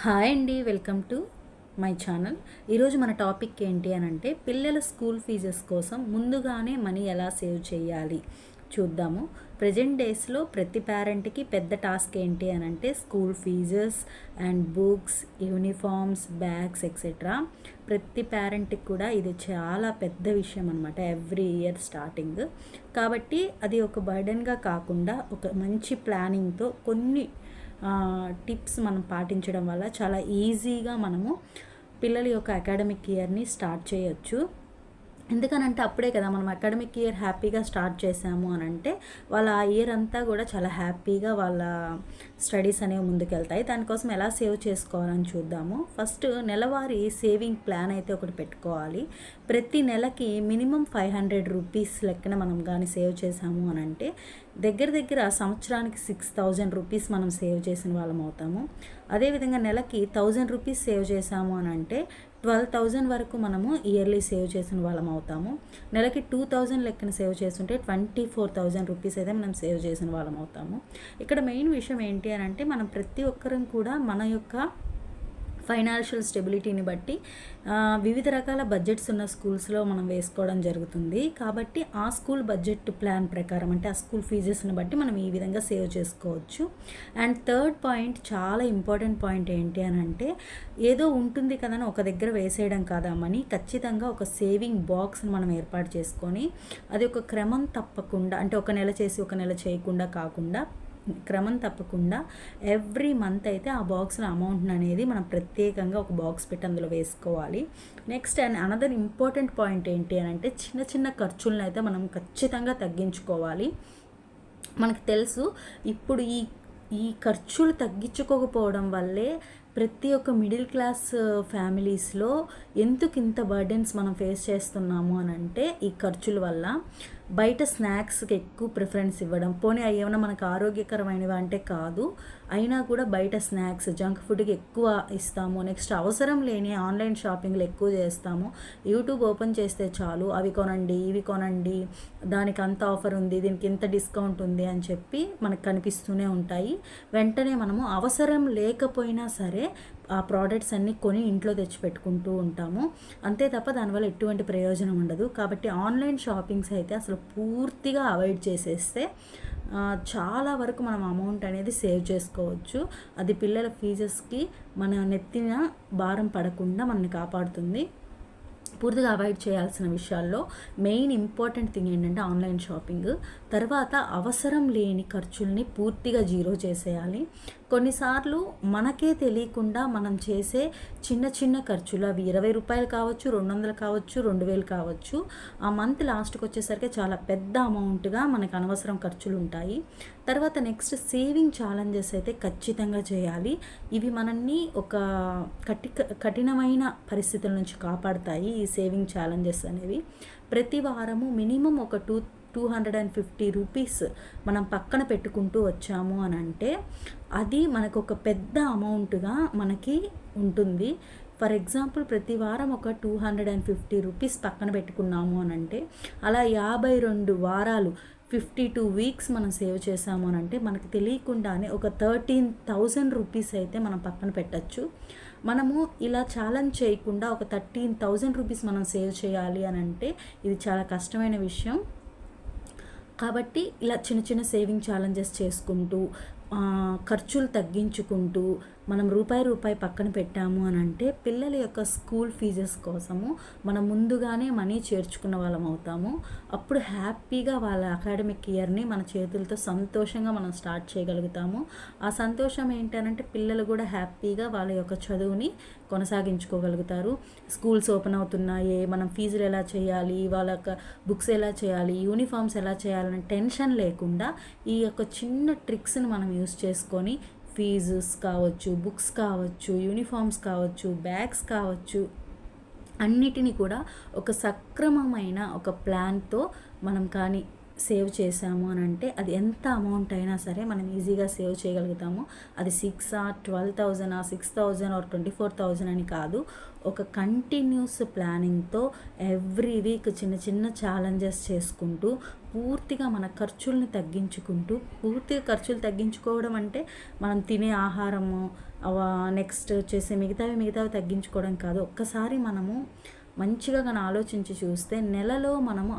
Hi అండి, welcome to my channel. ఈరోజు మన టాపిక్ ఏంటి అని అంటే పిల్లల స్కూల్ ఫీజెస్ కోసం ముందుగానే మనీ ఎలా సేవ్ చేయాలి చూద్దాము. ప్రజెంట్ డేస్లో ప్రతి పేరెంట్కి పెద్ద టాస్క్ ఏంటి అని అంటే school fees and books, uniforms, bags etcetera. ప్రతి పేరెంట్కి కూడా ఇది చాలా పెద్ద విషయం అనమాట, ఎవ్రీ ఇయర్ స్టార్టింగ్. కాబట్టి అది ఒక బర్డెన్గా కాకుండా ఒక మంచి ప్లానింగ్తో కొన్ని టిప్స్ మనం పాటించడం వల్ల చాలా ఈజీగా మనము పిల్లల యొక్క అకాడమిక్ ఇయర్ని స్టార్ట్ చేయొచ్చు. ఎందుకనంటే అప్పుడే కదా మనం అకాడమిక్ ఇయర్ హ్యాపీగా స్టార్ట్ చేసాము అని అంటే వాళ్ళ ఆ ఇయర్ అంతా కూడా చాలా హ్యాపీగా వాళ్ళ స్టడీస్ అనేవి ముందుకెళ్తాయి. దానికోసం ఎలా సేవ్ చేసుకోవాలని చూద్దాము. ఫస్ట్ నెలవారీ సేవింగ్ ప్లాన్ అయితే ఒకటి పెట్టుకోవాలి. ప్రతి నెలకి మినిమం 500 రూపీస్ లెక్కన మనం కానీ సేవ్ చేసాము అని అంటే దగ్గర దగ్గర సంవత్సరానికి 6000 రూపీస్ మనం సేవ్ చేసిన వాళ్ళం అవుతాము. అదేవిధంగా నెలకి 1000 రూపీస్ సేవ్ చేసాము అని అంటే 12,000 వరకు మనము ఇయర్లీ సేవ్ చేసిన వాళ్ళం అవుతాము. నెలకి 2000 లెక్కన సేవ్ చేస్తుంటే 24,000 రూపీస్ అయితే మనం సేవ్ చేసిన వాళ్ళం అవుతాము. ఇక్కడ మెయిన్ విషయం ఏంటి అని అంటే మనం ప్రతి ఒక్కరం కూడా మన యొక్క ఫైనాన్షియల్ స్టెబిలిటీని బట్టి వివిధ రకాల బడ్జెట్స్ ఉన్న స్కూల్స్లో మనం వేసుకోవడం జరుగుతుంది. కాబట్టి ఆ స్కూల్ బడ్జెట్ ప్లాన్ ప్రకారం అంటే ఆ స్కూల్ ఫీజెస్ని బట్టి మనం ఈ విధంగా సేవ్ చేసుకోవచ్చు. అండ్ థర్డ్ పాయింట్, చాలా ఇంపార్టెంట్ పాయింట్ ఏంటి అని అంటే ఏదో ఉంటుంది కదా ఒక దగ్గర వేసేయడం కాదా మనీ, ఖచ్చితంగా ఒక సేవింగ్ బాక్స్ని మనం ఏర్పాటు చేసుకొని అది ఒక క్రమం తప్పకుండా అంటే ఒక నెల చేసి ఒక నెల చేయకుండా కాకుండా క్రమం తప్పకుండా ఎవ్రీ మంత్ అయితే ఆ బాక్స్లో అమౌంట్ అనేది మనం ప్రత్యేకంగా ఒక బాక్స్ పెట్టి అందులో వేసుకోవాలి. Next and another important point ఏంటి అని అంటే చిన్న చిన్న ఖర్చులను అయితే మనం ఖచ్చితంగా తగ్గించుకోవాలి. మనకు తెలుసు ఇప్పుడు ఈ ఖర్చులు తగ్గించుకోకపోవడం వల్లే ప్రతి ఒక్క మిడిల్ క్లాస్ ఫ్యామిలీస్లో ఎందుకు ఇంత బర్డెన్స్ మనం ఫేస్ చేస్తున్నాము అని అంటే ఈ ఖర్చుల వల్ల. బయట స్నాక్స్కి ఎక్కువ ప్రిఫరెన్స్ ఇవ్వడం, పోనీ అవి ఏమైనా మనకు ఆరోగ్యకరమైనవి అంటే కాదు, అయినా కూడా బయట స్నాక్స్ జంక్ ఫుడ్కి ఎక్కువ ఇస్తాము. నెక్స్ట్ అవసరం లేని ఆన్లైన్ షాపింగ్లు ఎక్కువ చేస్తాము. యూట్యూబ్ ఓపెన్ చేస్తే చాలు అవి కొనండి, ఇవి కొనండి, దానికి అంత ఆఫర్ ఉంది, దీనికి ఇంత డిస్కౌంట్ ఉంది అని చెప్పి మనకు కనిపిస్తూనే ఉంటాయి. వెంటనే మనము అవసరం లేకపోయినా సరే ఆ ప్రోడక్ట్స్ అన్నీ కొని ఇంట్లో తెచ్చిపెట్టుకుంటూ ఉంటాము. అంతే తప్ప దానివల్ల ఎటువంటి ప్రయోజనం ఉండదు. కాబట్టి ఆన్లైన్ షాపింగ్స్ అయితే అసలు పూర్తిగా అవాయిడ్ చేసేస్తే చాలా వరకు మనం అమౌంట్ అనేది సేవ్ చేసుకోవచ్చు. అది పిల్లల ఫీజెస్కి మన నెత్తిన భారం పడకుండా మనల్ని కాపాడుతుంది. పూర్తిగా అవాయిడ్ చేయాల్సిన విషయాల్లో మెయిన్ ఇంపార్టెంట్ థింగ్ ఏంటంటే ఆన్లైన్ షాపింగ్. తర్వాత అవసరం లేని ఖర్చుల్ని పూర్తిగా జీరో చేసేయాలి. కొన్నిసార్లు మనకే తెలియకుండా మనం చేసే చిన్న చిన్న ఖర్చులు అవి 20 రూపాయలు కావచ్చు, 200 కావచ్చు, 2000 కావచ్చు, ఆ మంత్ లాస్ట్కి వచ్చేసరికి చాలా పెద్ద అమౌంట్గా మనకు అనవసరం ఖర్చులు ఉంటాయి. తర్వాత నెక్స్ట్ సేవింగ్ ఛాలెంజెస్ అయితే ఖచ్చితంగా చేయాలి. ఇవి మనల్ని ఒక కఠినమైన పరిస్థితుల నుంచి కాపాడుతాయి. ఈ సేవింగ్ ఛాలెంజెస్ అనేవి ప్రతి వారము మినిమం ఒక 250 రూపీస్ మనం పక్కన పెట్టుకుంటూ వచ్చాము అని అంటే అది మనకు ఒక పెద్ద అమౌంట్గా మనకి ఉంటుంది. ఫర్ ఎగ్జాంపుల్ ప్రతి వారం ఒక 250 రూపీస్ పక్కన పెట్టుకున్నాము అని అంటే అలా 52 వారాలు 52 వీక్స్ మనం సేవ్ చేసాము అని అంటే మనకు తెలియకుండానే ఒక 13,000 రూపీస్ అయితే మనం పక్కన పెట్టచ్చు. మనము ఇలా ఛాలెంజ్ చేయకుండా ఒక 13,000 రూపీస్ మనం సేవ్ చేయాలి అని అంటే ఇది చాలా కష్టమైన విషయం. కాబట్టి ఇలా చిన్న చిన్న సేవింగ్ ఛాలెంజెస్ చేసుకుంటూ ఖర్చులు తగ్గించుకుంటూ మనం రూపాయి పక్కన పెట్టాము అని అంటే పిల్లల యొక్క స్కూల్ ఫీజెస్ కోసము మనం ముందుగానే మనీ చేర్చుకున్న వాళ్ళం అవుతాము. అప్పుడు హ్యాపీగా వాళ్ళ అకాడమిక్ ఇయర్ని మన చేతులతో సంతోషంగా మనం స్టార్ట్ చేయగలుగుతాము. ఆ సంతోషం ఏంటంటే పిల్లలు కూడా హ్యాపీగా వాళ్ళ యొక్క చదువుని కొనసాగించుకోగలుగుతారు. స్కూల్స్ ఓపెన్ అవుతున్నాయి, మనం ఫీజులు ఎలా చేయాలి, వాళ్ళ యొక్క బుక్స్ ఎలా చేయాలి, యూనిఫామ్స్ ఎలా చేయాలనే టెన్షన్ లేకుండా ఈ యొక్క చిన్న ట్రిక్స్ని మనం యూస్ చేసుకొని ఫీజెస్ కావచ్చు, బుక్స్ కావచ్చు, యూనిఫామ్స్ కావచ్చు, బ్యాగ్స్ కావచ్చు, అన్నిటినీ కూడా ఒక సక్రమమైన ఒక ప్లాన్తో మనం కానీ సేవ్ చేసాము అని అంటే అది ఎంత అమౌంట్ అయినా సరే మనం ఈజీగా సేవ్ చేయగలుగుతాము. అది 12,000 6,000 ఆర్ 24,000 అని కాదు. ఒక కంటిన్యూస్ ప్లానింగ్తో ఎవ్రీ వీక్ చిన్న చిన్న ఛాలెంజెస్ చేసుకుంటూ పూర్తిగా మన ఖర్చుల్ని తగ్గించుకుంటూ, పూర్తిగా ఖర్చులు తగ్గించుకోవడం అంటే మనం తినే ఆహారము నెక్స్ట్ వచ్చేసి మిగతావి తగ్గించుకోవడం కాదు. ఒక్కసారి మనము మంచిగా కానీ ఆలోచించి చూస్తే నెలలో మనము